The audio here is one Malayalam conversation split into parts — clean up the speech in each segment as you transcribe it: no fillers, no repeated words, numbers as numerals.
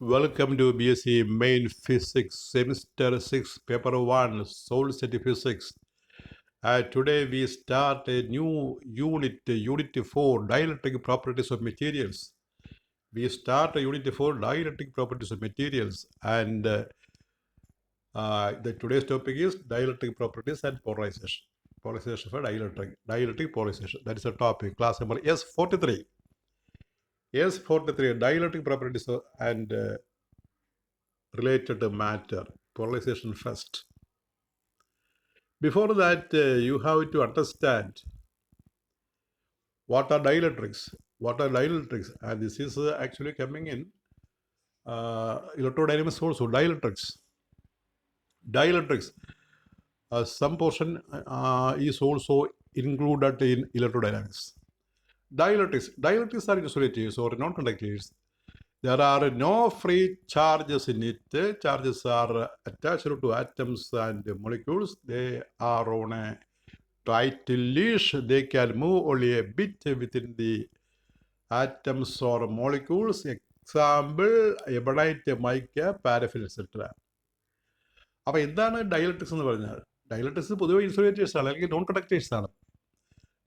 Welcome to BSc Main Physics, Semester 6, Paper 1, Soul Set Physics. Today we start a new Unit 4, Dielectric Properties of Materials. We start Unit 4, Dielectric Properties of Materials, and the today's topic is Dielectric Properties and Polarization. Polarization for Dielectric polarization. That is the topic, class number S43. S43, Dielectric Properties and related matter, polarization first. Before that, you have to understand what are dielectrics. What are dielectrics? And this is actually coming in electrodynamics also. Dielectrics. Dielectrics. Some portion is also included in electrodynamics. Dielectrics. Dielectrics are insulators or non-conductors. There are no free charges in it. Charges are attached to atoms and molecules. They are on a tight leash. They can move only a bit within the atoms or molecules. Example, ebonite, mica, paraffin, etc. അപ്പോൾ എന്താണ് ഡയലക്ട്രിക്സ് എന്ന് പറഞ്ഞാൽ? ഡയലക്ട്രിക്സ് പൊതുവെ ഇൻസുലേറ്റേഴ്സ് ആണ്, അല്ലെങ്കിൽ നോൺ കണ്ടക്ടേഴ്സ് ആണ്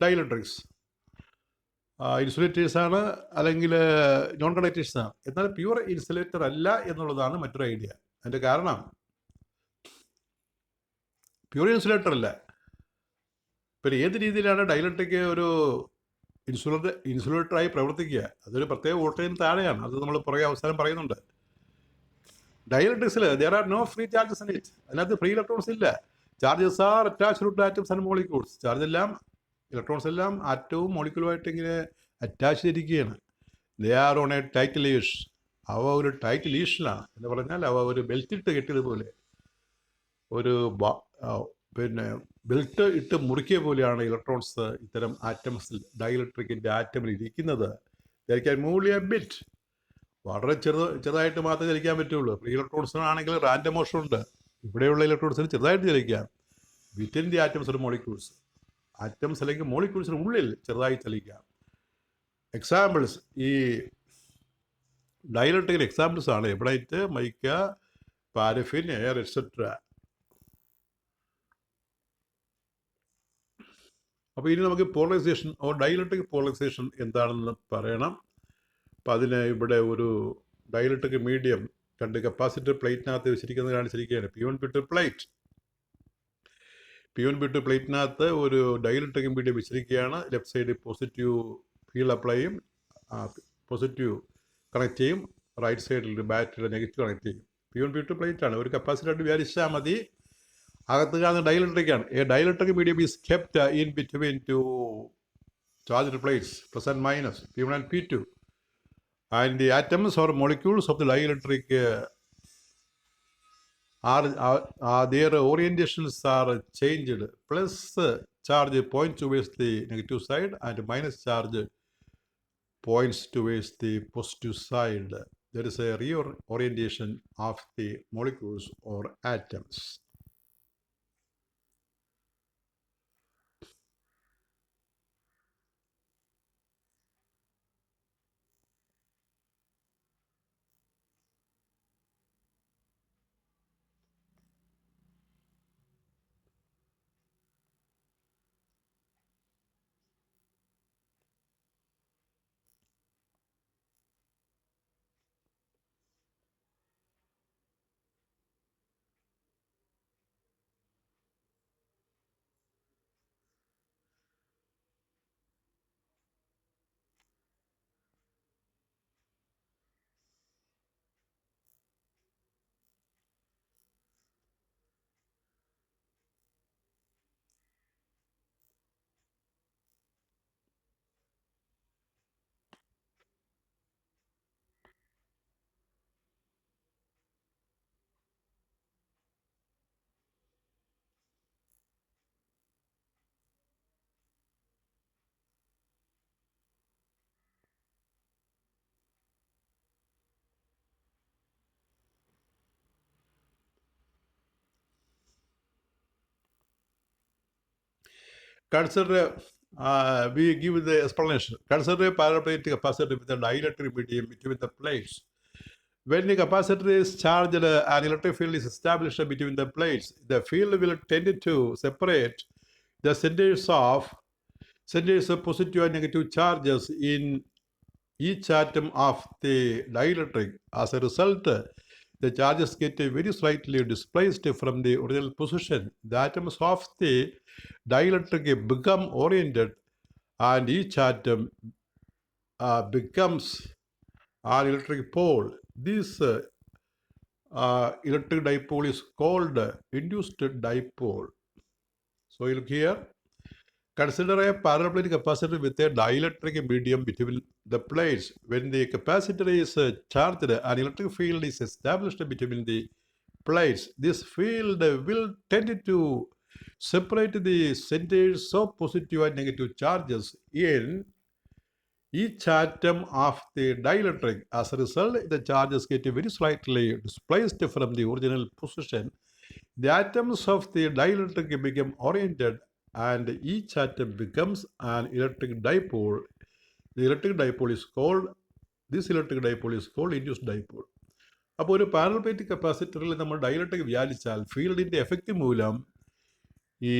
ഡയലക്ട്രിക്സ്. ഇൻസുലേറ്റേഴ്സ് ആണ് അല്ലെങ്കിൽ നോൺ കണ്ടക്ടേഴ്സ് ആണ്. എന്നാൽ പ്യുവർ ഇൻസുലേറ്റർ അല്ല എന്നുള്ളതാണ് മറ്റൊരു ഐഡിയ. അതിൻ്റെ കാരണം പ്യുവർ ഇൻസുലേറ്റർ അല്ല. പിന്നെ ഏത് രീതിയിലാണ് ഡയലക്ട്രിക് ഒരു ഇൻസുലേറ്ററായി പ്രവർത്തിക്കുക? അതൊരു പ്രത്യേക വോൾട്ടേജിന് താഴെയാണ്. അത് നമ്മൾ പുറകെ അവസാനം പറയുന്നുണ്ട്. ഡയലക്ട്രിക്സിൽ there are no free charges in it. അതിനകത്ത് ഫ്രീ ഇലക്ട്രോൺസ് ഇല്ല. Charges are attached to atoms and molecules. Charge എല്ലാം, ഇലക്ട്രോൺസ് എല്ലാം ആറ്റവും മോളിക്യൂളുമായിട്ട് ഇങ്ങനെ അറ്റാച്ച് ചെയ്തിരിക്കുകയാണ്. They are on A tight leash. അവ ഒരു ടൈറ്റ് ലീഷിലാണ് എന്ന് പറഞ്ഞാൽ അവ ഒരു ബെൽറ്റ് ഇട്ട് കെട്ടിയതുപോലെ, ഒരു പിന്നെ ബെൽറ്റ് ഇട്ട് മുറുക്കിയ പോലെയാണ് ഇലക്ട്രോൺസ് ഇത്തരം ആറ്റംസിൽ, ഡയലക്ട്രിക്കിൻ്റെ ആറ്റമിൽ ഇരിക്കുന്നത്. They can move A bit. വളരെ ചെറുതായിട്ട് മാത്രമേ ചലിക്കാൻ പറ്റുള്ളൂ. ഫ്രീ ഇലക്ട്രോൺസിനാണെങ്കിൽ റാൻഡം മോഷൻ ഉണ്ട്. ഇവിടെയുള്ള ഇലക്ട്രോൺസിന് ചെറുതായിട്ട് ചലിക്കാം. വിത്തിൻ ദി ആറ്റംസ് ഒരു മോളിക്യൂൾസ്, ആറ്റംസ് അല്ലെങ്കിൽ മോളിക്യൂൾസിന് ഉള്ളിൽ ചെറുതായി ചലിക്കാം. എക്സാമ്പിൾസ്, ഈ ഡയലക്ട്രിക്കൽ എക്സാമ്പിൾസ് ആണ് ebonite, mica, paraffin, air, etcetera. അപ്പോൾ ഇനി നമുക്ക് പോളറൈസേഷൻ ഓർ ഡയലക്ട്രിക് പോളറൈസേഷൻ എന്താണെന്ന് പറയണം. അപ്പോൾ അതിന് ഇവിടെ ഒരു ഡയലക്ട്രിക് മീഡിയം രണ്ട് കപ്പാസിറ്റർ പ്ലേറ്റിനകത്ത് വെച്ചിരിക്കുന്നത് കാണിച്ചിരിക്കുകയാണ്. P1 P2 plate. P1 P2 പ്ലേറ്റിനകത്ത് ഒരു ഡയലക്ട്രിക് മീഡിയം വെച്ചിരിക്കുകയാണ്. Left side positive field apply ചെയ്യും, പോസിറ്റീവ് കണക്ട് ചെയ്യും. റൈറ്റ് സൈഡിൽ ഒരു ബാറ്ററിയുടെ നെഗറ്റീവ് കണക്ട് ചെയ്യും. P1 P2 പ്ലേറ്റ് ആണ്. ഒരു കപ്പാസിറ്റർ വിചാരിച്ചാൽ മതി. അകത്ത് കാണുന്ന ഡയലക്ട്രിക്കാണ്. A dielectric medium is kept in between two charged plates, plus and minus, P1 and P2. And the atoms or molecules of the dielectric their orientations are changed. Plus charge points towards the negative side and minus charge points towards the positive side. There is a reorientation of the molecules or atoms. Consider, we give the explanation. Consider a parabolic capacitor with a dielectric medium between the plates. When the capacitor is charged, an electric field is established between the plates. The field will tend to separate the centers of positive and negative charges in each atom of the dielectric. As a result, the charges get very slightly displaced from the original position. The atoms of the dielectric become oriented, and each atom becomes an electric pole. This electric dipole is called induced dipole. So you look here. Consider a parallel plate capacitor with a dielectric medium between the plates. When the capacitor is charged, an electric field is established between the plates. This field will tend to separate the centers of positive and negative charges in each atom of the dielectric. As a result, the charges get very slightly displaced from the original position. The atoms of the dielectric become oriented, and each atom becomes an electric dipole. The electric dipole is called, this electric dipole is called induced dipole. അപ്പോൾ ഒരു പാരലൽ പ്ലേറ്റ് കപ്പാസിറ്ററിൽ നമ്മൾ ഡൈലക്ട്രിക് വ്യാലിച്ചാൽ ഫീൽഡിൻ്റെ എഫക്റ്റ് മൂലം ഈ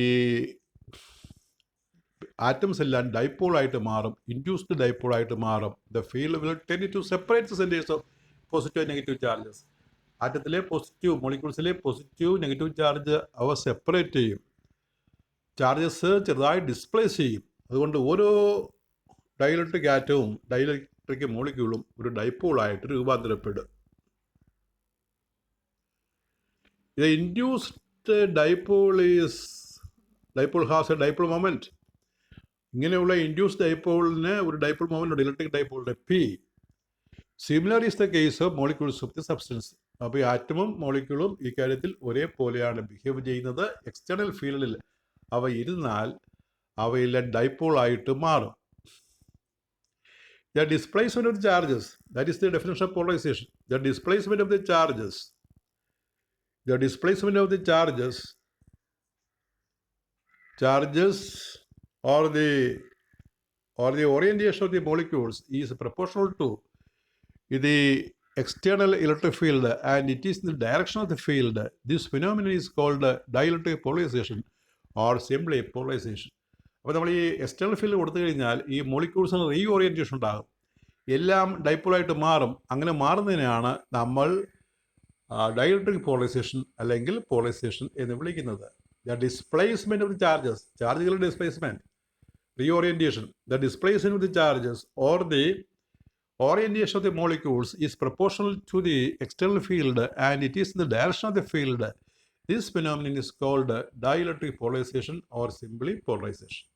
ആറ്റംസ് എല്ലാം ഡൈപ്പോളായിട്ട് മാറും, ഇൻഡ്യൂസ്ഡ് ഡൈപ്പോളായിട്ട് മാറും. The field will tend to separate the centres of positive and negative charges. ആറ്റത്തിലെ പോസിറ്റീവ് മോളിക്യൂൾസിലെ പോസിറ്റീവ് നെഗറ്റീവ് ചാർജ് അവ സെപ്പറേറ്റ് ചെയ്യും, ചാർജസ് ചെറുതായി ഡിസ്പ്ലേസ് ചെയ്യും. അതുകൊണ്ട് ഓരോ ഡൈലക്ട്രിക് ആറ്റവും ഡൈലക്ട്രിക് മോളിക്യൂളും ഒരു ഡൈപ്പോളായിട്ട് രൂപാന്തരപ്പെടും. The induced dipole has a dipole moment. ഇങ്ങനെയുള്ള ഇൻഡ്യൂസ്ഡ് ഡൈപ്പോളിന് ഒരു ഡൈപ്പോൾ മൊമെൻ്റ് ഉണ്ട്, ഇലക്ട്രിക് ഡൈപ്പോളിൻ്റെ P. Similar is the case of molecules of the substance. അപ്പോൾ ഈ ആറ്റമും മോളിക്യൂളും ഈ കാര്യത്തിൽ ഒരേപോലെയാണ് ബിഹേവ് ചെയ്യുന്നത്. എക്സ്റ്റേണൽ ഫീൽഡിൽ അവ ഇരുന്നാൽ അവയിലെ ഡൈപ്പോളായിട്ട് മാറും. The displacement of the charges, that is the definition of polarization. The displacement of the charges or the orientation of the molecules is proportional to the external electric field, and it is in the direction of the field. This phenomenon is called dielectric polarization or simply polarization. അപ്പോൾ നമ്മൾ ഈ എക്സ്റ്റേണൽ ഫീൽഡ് കൊടുത്തു കഴിഞ്ഞാൽ ഈ മോളിക്യൂൾസിന് റീ ഓറിയൻറ്റേഷൻ ഉണ്ടാകും, എല്ലാം ഡൈപ്പോളായിട്ട് മാറും. അങ്ങനെ മാറുന്നതിനാണ് നമ്മൾ ഡൈലക്ട്രിക് പോളറൈസേഷൻ അല്ലെങ്കിൽ പോളറൈസേഷൻ എന്ന് വിളിക്കുന്നത്. The displacement of the charges, ചാർജുകളുടെ displacement, reorientation. The displacement of the charges or the orientation of the molecules is proportional to the external field, and it is in the direction of the field. This phenomenon is called dielectric polarization or simply polarization.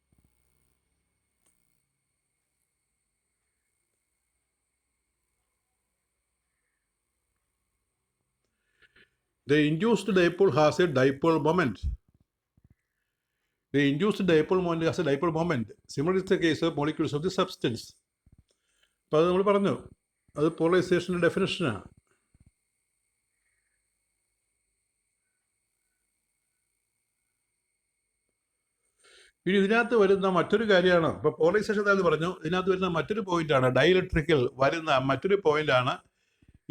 The induced dipole has a dipole moment. The induced dipole moment has a dipole moment. Similar is the case of molecules of the substance. അപ്പോൾ അത് നമ്മൾ പറഞ്ഞു, അത് പോളറൈസേഷൻ്റെ ഡെഫിനിഷനാണ്. ഇനി ഇതിനകത്ത് വരുന്ന മറ്റൊരു കാര്യമാണ്, ഇപ്പോൾ പോളറൈസേഷൻ എന്താണെന്ന് പറഞ്ഞു, ഇതിനകത്ത് വരുന്ന മറ്റൊരു പോയിന്റാണ്, ഡൈലക്ട്രിക്കിൽ വരുന്ന മറ്റൊരു പോയിന്റാണ്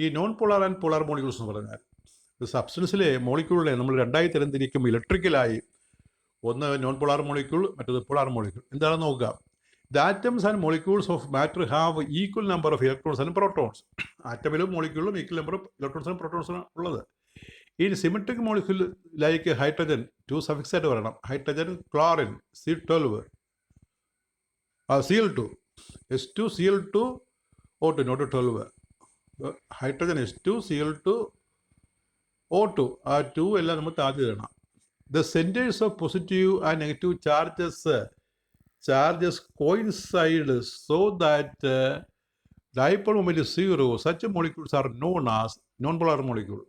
ഈ non polar and polar molecules എന്ന് പറഞ്ഞാൽ. സബ്സ്റ്റൻസിലെ മോളിക്യൂളിനെ നമ്മൾ രണ്ടായി തരംതിരിക്കും ഇലക്ട്രിക്കലായി. ഒന്ന് നോൺ പോളാർ മോളിക്യൂൾ, മറ്റൊന്ന് പോളാർ മോളിക്യൂൾ. എന്താണെന്ന് നോക്കുക. The atoms and molecules of matter have equal number of electrons and protons. ആറ്റമിലും മോളിക്യൂളിലും ഈക്വൽ നമ്പർ ഓഫ് ഇലക്ട്രോൺസും പ്രോട്ടോൺസും ഉള്ളത്. ഈ symmetric molecule like hydrogen, 2 suffix ആയിട്ട് പറയണം, hydrogen, chlorine, C12, Cl2, S2, Cl2, O2, not 12. Hydrogen S2, Cl2, O2, ആ 2 എല്ലാം നമ്മൾ താഴ്ത്തി തരണം. The centers of positive and negative charges coincide so that dipole moment is 0. Such molecules are known as non-polar molecule.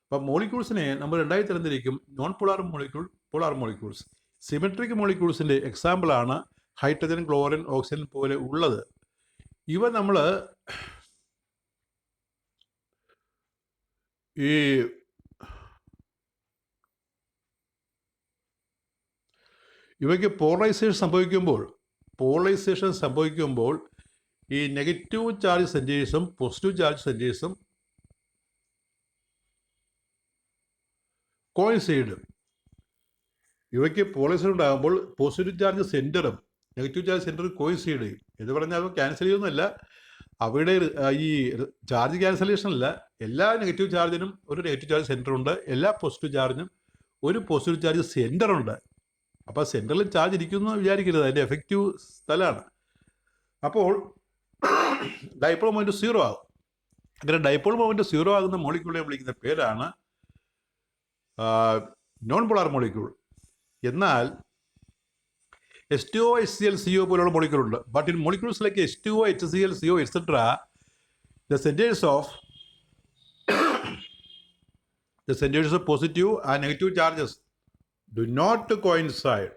അപ്പോൾ മോളിക്യൂൾസിനെ നമ്മൾ രണ്ടായി തരംതിരിക്കും, non polar molecule, polar molecules. Symmetric മോളിക്യൂൾസിൻ്റെ എക്സാമ്പിളാണ് ഹൈഡ്രജൻ, ക്ലോറിൻ, ഓക്സിജൻ പോലെ ഉള്ളത്. ഇവ നമ്മൾ ഈ ഇവയ്ക്ക് പോളറൈസേഷൻ സംഭവിക്കുമ്പോൾ ഈ നെഗറ്റീവ് ചാർജ് സെൻറ്റേഴ്സും പോസിറ്റീവ് ചാർജ് സെൻറ്റേഴ്സും കോയിൻസൈഡ്. ഇവയ്ക്ക് പോളറൈസേഷൻ ഉണ്ടാകുമ്പോൾ പോസിറ്റീവ് ചാർജ് സെൻറ്ററും നെഗറ്റീവ് ചാർജ് സെൻറ്ററും കോയിൻസൈഡ് ചെയ്യും. എന്ന് പറഞ്ഞാൽ അവ ക്യാൻസൽ ചെയ്യുന്നതല്ല, അവയുടെ ഈ ചാർജ് ക്യാൻസലേഷൻ അല്ല. എല്ലാ നെഗറ്റീവ് ചാർജിനും ഒരു നെഗറ്റീവ് ചാർജ് സെൻറ്ററുണ്ട്, എല്ലാ പോസിറ്റീവ് ചാർജിനും ഒരു പോസിറ്റീവ് ചാർജ് സെൻറ്ററുണ്ട്. അപ്പോൾ സെൻറ്ററിൽ ചാർജ് ഇരിക്കുന്നു വിചാരിക്കരുത്, അതിൻ്റെ എഫക്റ്റീവ് സ്ഥലമാണ്. അപ്പോൾ ഡൈപോൾ മൊമെൻറ്റ് 0 ആകും. അങ്ങനെ ഡൈപോൾ മൊമെൻറ്റ് 0 ആകുന്ന മോളിക്യൂളിനെ വിളിക്കുന്ന പേരാണ് നോൺ പോളാർ മോളിക്യൂൾ. എന്നാൽ H2O, HCl, CO പോലുള്ള മോളിക്യൂളുണ്ട്. But in molecules like H2O, HCl, CO, etc., the centers of positive and negative charges do not coincide.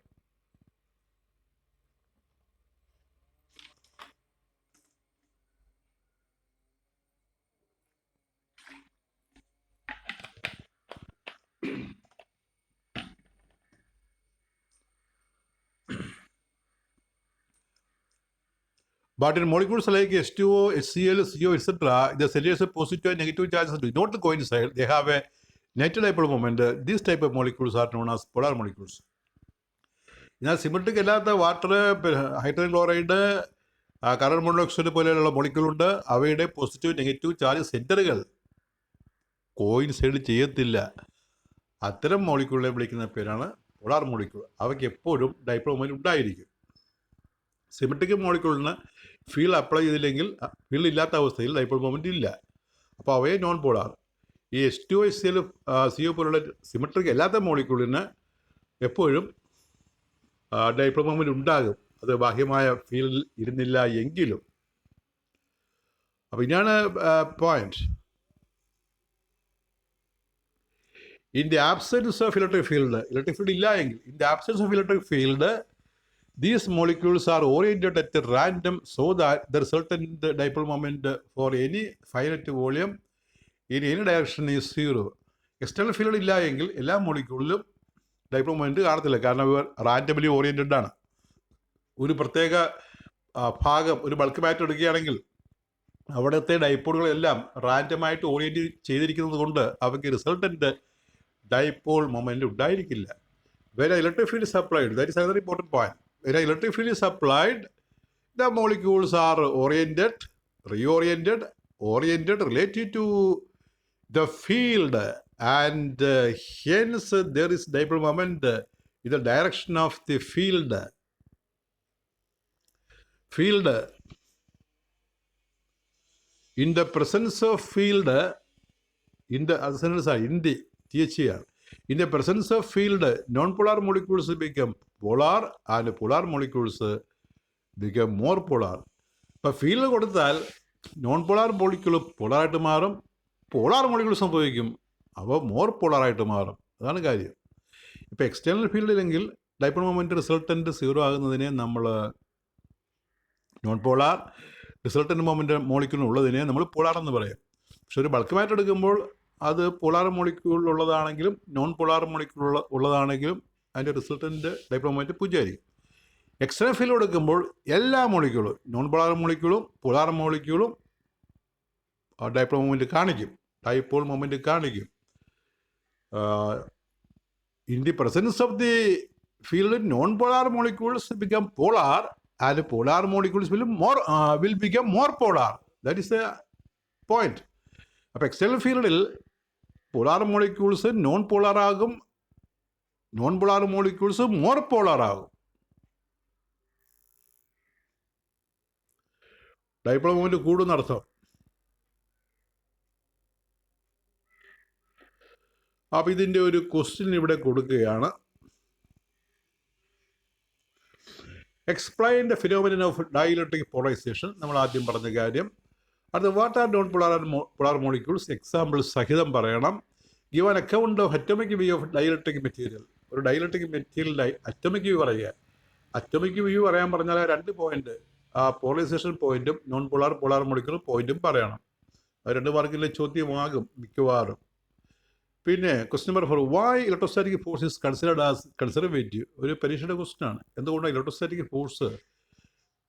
But in molecules like H2O, HCl, CO, etc., the centers of positive and negative charges do not coincide. They have a net dipole moment. These type of molecules are known as polar molecules. എന്നാൽ സിമെട്രിക് അല്ലാത്ത water, hydrogen chloride, carbon monoxide പോലെയുള്ള മോളിക്യൂളുണ്ട്. അവയുടെ പോസിറ്റീവ് നെഗറ്റീവ് ചാർജ് സെൻറ്ററുകൾ കോയിൻസൈഡ് ചെയ്യത്തില്ല. അത്തരം മോളിക്യൂളിനെ വിളിക്കുന്ന പേരാണ് പോളാർ മോളിക്യൂൾ. അവയ്ക്ക് എപ്പോഴും ഡൈപോൾ മൊമെൻറ്റ് ഉണ്ടായിരിക്കും. സിമെട്രിക് മോളിക്യൂളിന് ഫീൽഡ് അപ്ലൈ ചെയ്തില്ലെങ്കിൽ, ഫീൽഡ് ഇല്ലാത്ത അവസ്ഥയിൽ ഡൈപോൾ മൊമെൻറ്റ് ഇല്ല. അപ്പോൾ അവയെ നോൺ പോളാർ. ഈ H2O, HCl, CO പോലുള്ള സിമെട്രിക് അല്ലാത്ത മോളിക്യൂളിന് എപ്പോഴും ഡൈപോൾ മൊമെൻറ്റ് ഉണ്ടാകും, അത് ബാഹ്യമായ ഫീൽഡിൽ ഇരുന്നില്ല എങ്കിലും. അപ്പോൾ ഇതാണ് point. In the absence of electric field ഇല്ല എങ്കിൽ, in the absence of electric field, these molecules are oriented at random so that the resultant dipole moment for any finite volume in any direction is 0. External field ഇല്ല എങ്കിൽ എല്ലാ മോളിക്യൂളിലും ഡൈപോൾ മൊമെൻറ്റ് കാണത്തില്ല. കാരണം ഇവർ റാൻഡംലി ഓറിയൻറ്റഡ് ആണ്. ഒരു പ്രത്യേക ഭാഗം, ഒരു ബൾക്ക് മാറ്റർ എടുക്കുകയാണെങ്കിൽ അവിടുത്തെ ഡൈപോളുകളെല്ലാം റാൻഡമായിട്ട് ഓറിയൻറ്റ് ചെയ്തിരിക്കുന്നത് കൊണ്ട് അവയ്ക്ക് റിസൾട്ടൻ്റ് ഡൈപോൾ മൊമെൻറ്റ് ഉണ്ടായിരിക്കില്ല. When electric field is applied, that is another important point. When electric field is applied, the molecules are oriented, reoriented, oriented related to the field, and hence there is dipole moment in the direction of the field. In the presence of field, in the THER. In the presence of field, non-polar molecules become polar and polar molecules become more polar. ഇപ്പോൾ ഫീൽഡ് കൊടുത്താൽ നോൺ പോളാർ മോളിക്യൂൾ പോളാറായിട്ട് മാറും, പോളാർ മോളിക്യൂൾ സംഭവിക്കും, അവ മോർ പോളാറായിട്ട് മാറും. അതാണ് കാര്യം. ഇപ്പോൾ എക്സ്റ്റേണൽ ഫീൽഡിലെങ്കിൽ ഡൈപോൾ മൊമെൻറ്റ് റിസൾട്ടൻ്റ് 0 ആകുന്നതിനെ നമ്മൾ നോൺ പോളാർ, റിസൾട്ടൻ്റ് മൊമെൻറ്റ് മോളിക്യൂളിനുള്ളതിനെ നമ്മൾ പോളാർ എന്ന് പറയും. പക്ഷെ ഒരു ബൾക്ക് മാറ്റർ എടുക്കുമ്പോൾ അത് പോളാർ മോളിക്യൂളിലുള്ളതാണെങ്കിലും നോൺ പോളാർ മോളിക്യൂൾ ഉള്ളതാണെങ്കിലും അതിൻ്റെ റിസൾട്ടൻ്റ് ഡൈപോൾ മൊമെൻറ്റ് 0 ആയിരിക്കും. എക്സ്റ്റേണൽ ഫീൽഡ് എടുക്കുമ്പോൾ എല്ലാ മോളിക്യൂളും, നോൺ പോളാർ മോളിക്യൂളും പോളാർ മോളിക്യൂളും ഡൈപോൾ മൊമെൻറ്റ് കാണിക്കും. In the presence of the field, non polar molecules become polar and polar molecules will become more polar. That is the point. അപ്പോൾ എക്സ്റ്റേണൽ ഫീൽഡിൽ പോളാർ മോളിക്യൂൾസ് നോൺ പോളാർ ആകും, non polar molecules more polar ആകും. ഡൈപോൾ മൊമെൻറ്റ് കൂടുന്നർത്ഥം. അപ്പോൾ ഇതിൻ്റെ ഒരു ക്വസ്റ്റ്യൻ ഇവിടെ കൊടുക്കുകയാണ്. Explain the phenomenon of dielectric polarisation. നമ്മൾ ആദ്യം പറഞ്ഞ കാര്യം. അത് what are non polar and polar molecules, example സഹിതം പറയണം. Give an account of atomic view of dielectric material. ഒരു ഡൈഇലക്ട്രിക് മെറ്റീരിയലിൻ്റെ അറ്റോമിക് വ്യൂ പറയുക. അറ്റോമിക് വ്യൂ പറയാൻ പറഞ്ഞാൽ 2 പോയിന്റ്, ആ പോളറൈസേഷൻ പോയിന്റും നോൺ പോളാർ പോളാർ മോളിക്യൂൾ പോയിന്റും പറയണം. അത് 2 മാർക്കിലെ ചോദ്യമാകും മിക്കവാറും. പിന്നെ question number 4, why electrostatic force is considered as conservative. ഒരു പരീക്ഷയുടെ ക്വസ്റ്റ്യൻ ആണ്. എന്തുകൊണ്ടാണ് ഇലക്ട്രോസ്റ്റാറ്റിക് ഫോഴ്സ്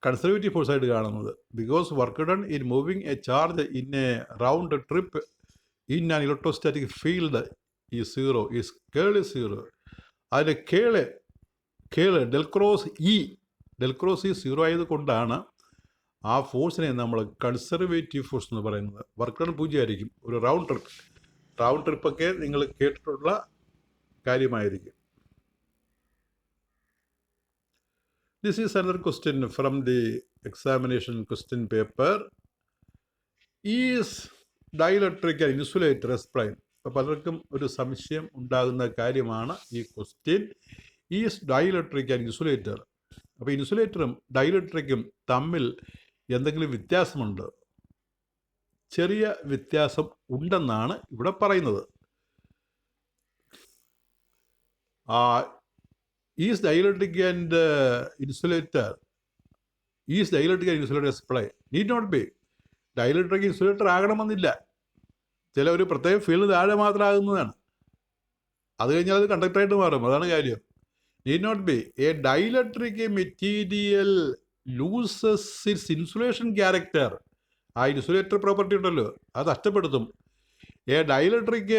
കൺസർവേറ്റീവ് ഫോഴ്സായിട്ട് കാണുന്നത്? Because work done in moving A charge in A round trip in an electrostatic field ഈ സീറോ, ഈ കേൾ സീറോ. അതിൻ്റെ കേള് ഡെൽ ക്രോസ് ഇ സീറോ ആയത് കൊണ്ടാണ് ആ ഫോഴ്സിനെ നമ്മൾ കൺസർവേറ്റീവ് ഫോഴ്സ് എന്ന് പറയുന്നത്. വർക്ക് ഡൺ 0 ആയിരിക്കും. ഒരു റൗണ്ട് ട്രിപ്പൊക്കെ നിങ്ങൾ കേട്ടിട്ടുള്ള കാര്യമായിരിക്കും. This is another question from the examination question paper. Is dielectric and insulator explained? അപ്പോൾ പലർക്കും ഒരു സംശയം ഉണ്ടാകുന്ന കാര്യമാണ് ഈ question. Is dielectric and insulator. അപ്പോൾ ഇൻസുലേറ്ററും ഡൈലക്ട്രിക്കും തമ്മിൽ എന്തെങ്കിലും വ്യത്യാസമുണ്ട്? ചെറിയ വ്യത്യാസം ഉണ്ടെന്നാണ് ഇവിടെ പറയുന്നത്. Is dielectric and insulator explain? Need not be. Dielectric insulator ആകണമെന്നില്ല. ചില ഒരു പ്രത്യേക ഫീൽഡ് താഴെ മാത്രം ആകുന്നതാണ്. അത് കഴിഞ്ഞാൽ അത് കണ്ടക്ടറായിട്ട് മാറും. അതാണ് കാര്യം. Need not be. A dielectric material loses its insulation character. ആ ഇൻസുലേറ്റർ പ്രോപ്പർട്ടി ഉണ്ടല്ലോ, അത് നഷ്ടപ്പെടുത്തും. A dielectric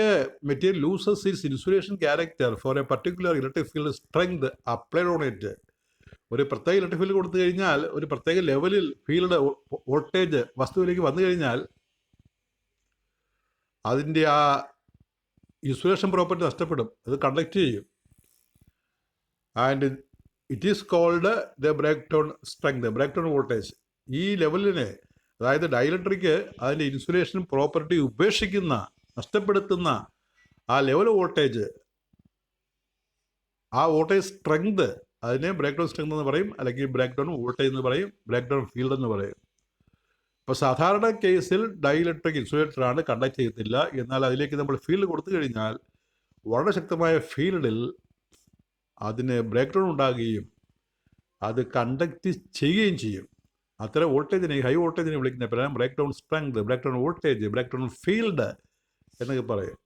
material loses its insulation character for a particular electric field strength applied on it. ഒരു പ്രത്യേക ഇലക്ട്രിക് ഫീൽഡ് കൊടുത്തു കഴിഞ്ഞാൽ, ഒരു പ്രത്യേക ലെവലിൽ ഫീൽഡ് വോൾട്ടേജ് വസ്തുവിലേക്ക് വന്നു കഴിഞ്ഞാൽ അതിൻ്റെ ആ ഇൻസുലേഷൻ പ്രോപ്പർട്ടി നഷ്ടപ്പെടും. അത് കണ്ടക്ട് ചെയ്യും. And it is called the breakdown strength, breakdown voltage. ഈ ലെവലിനെ, അതായത് ഡൈലക്ട്രിക് അതിൻ്റെ ഇൻസുലേഷൻ പ്രോപ്പർട്ടി ഉപേക്ഷിക്കുന്ന, നഷ്ടപ്പെടുത്തുന്ന ആ ലെവൽ വോൾട്ടേജ്, ആ വോൾട്ടേജ് സ്ട്രെങ്ത്, അതിനെ ബ്രേക്ക് ഡൗൺ സ്ട്രെങ്ത് എന്ന് പറയും, അല്ലെങ്കിൽ ബ്രേക്ക് ഡൗൺ വോൾട്ടേജ് എന്ന് പറയും, ബ്രേക്ക് ഡൗൺ ഫീൽഡ് എന്ന് പറയും. അപ്പോൾ സാധാരണ കേസിൽ ഡൈലക്ട്രിക് ഇൻസുലേറ്ററാണ്, കണ്ടക്ട് ചെയ്യത്തില്ല. എന്നാൽ അതിലേക്ക് നമ്മൾ ഫീൽഡ് കൊടുത്തു കഴിഞ്ഞാൽ വളരെ ശക്തമായ ഫീൽഡിൽ അതിന് ബ്രേക്ക് ഡൗൺ ഉണ്ടാകുകയും അത് കണ്ടക്ട് ചെയ്യുകയും ചെയ്യും. അത്തരം വോൾട്ടേജിനെ, ഹൈ വോൾട്ടേജിനെ വിളിക്കുന്ന പേരാണ് breakdown strength, breakdown voltage, breakdown field എന്നൊക്കെ പറയും.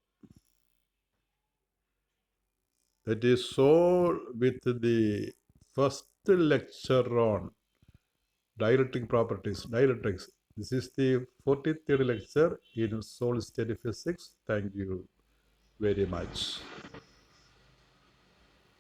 That is all with the first lecture on dielectric properties, dielectrics. This is the 43rd lecture in solid state physics. Thank you very much.